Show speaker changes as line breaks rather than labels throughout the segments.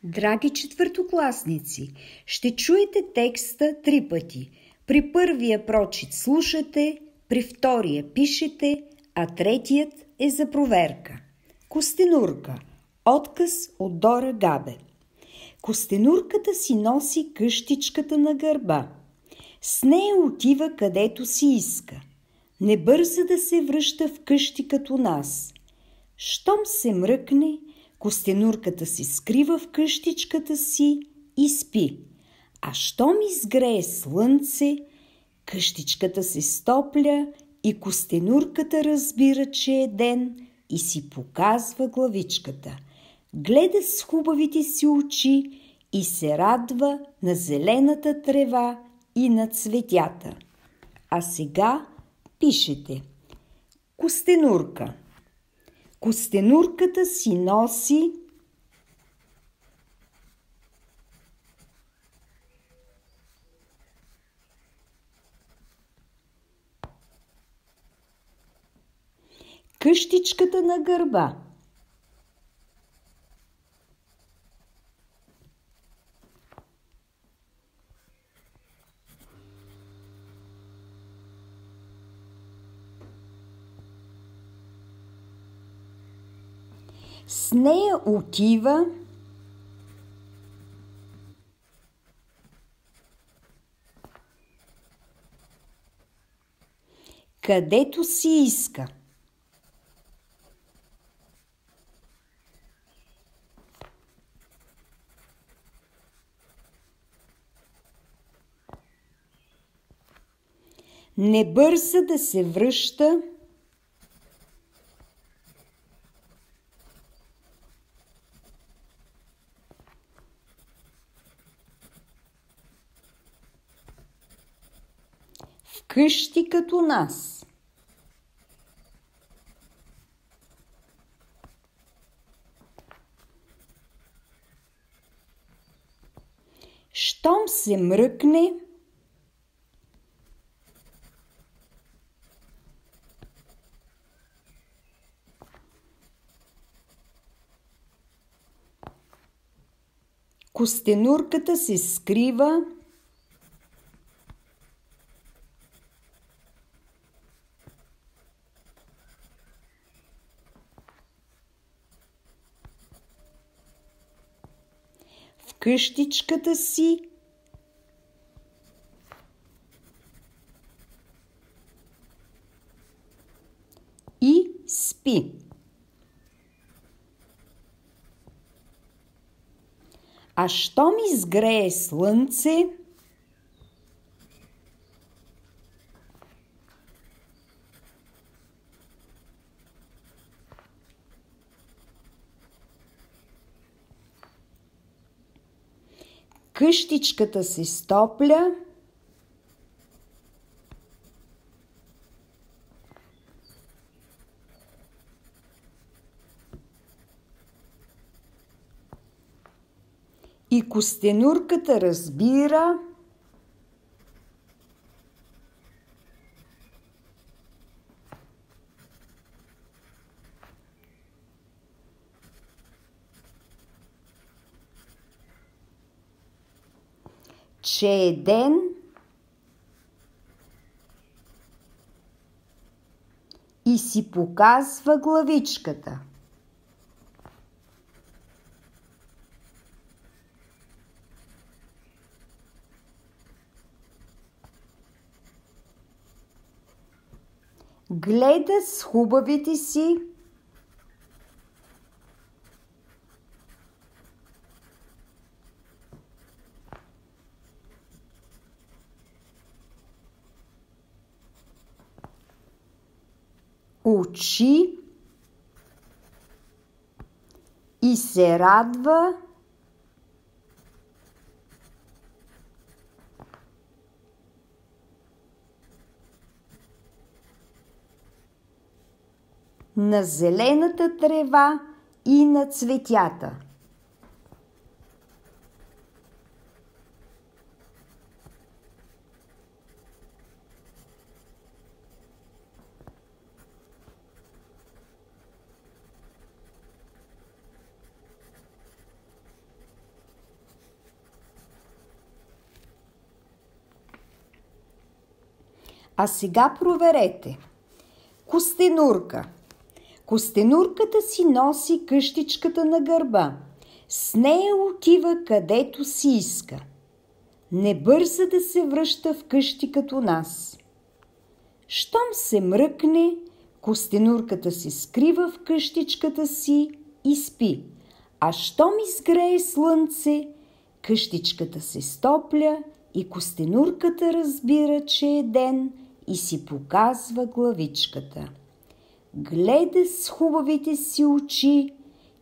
Драги четвъртокласници, ще чуете текста 3 пъти. При първия прочит слушате, при втория пишете, а третият е за проверка. Костенурка. Отказ от Дора Габе. Костенурката си носи къщичката на гърба. С нея отива където си иска. Не бърза да се връща в къщи като нас. Щом се мръкне, костенурката се скрива в къщичката си и спи. А щом изгрее слънце, къщичката се стопля и костенурката разбира, че е ден и си показва главичката. Гледа с хубавите си очи и се радва на зелената трева и на цветята. А сега пишете. Костенурка. Костенурката си носи къщичката на гърба. С нея отива където си иска. Не бърза да се връща в къщи като нас. Щом се мръкне, костенурката се скрива в къщичката си и спи. А щом изгрее слънце, къщичката се стопля и костенурката разбира, че е ден и си показва главичката. Гледа с хубавите си очи и се радва на зелената трева и на цветята. А сега проверете. Костенурка. Костенурката си носи къщичката на гърба. С нея отива където си иска. Не бърза да се връща вкъщи като нас. Щом се мръкне, костенурката се скрива в къщичката си и спи. А щом изгрее слънце, къщичката се стопля и костенурката разбира, че е ден и си показва главичката. Гледа с хубавите си очи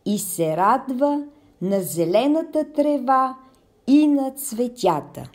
и се радва на зелената трева и на цветята.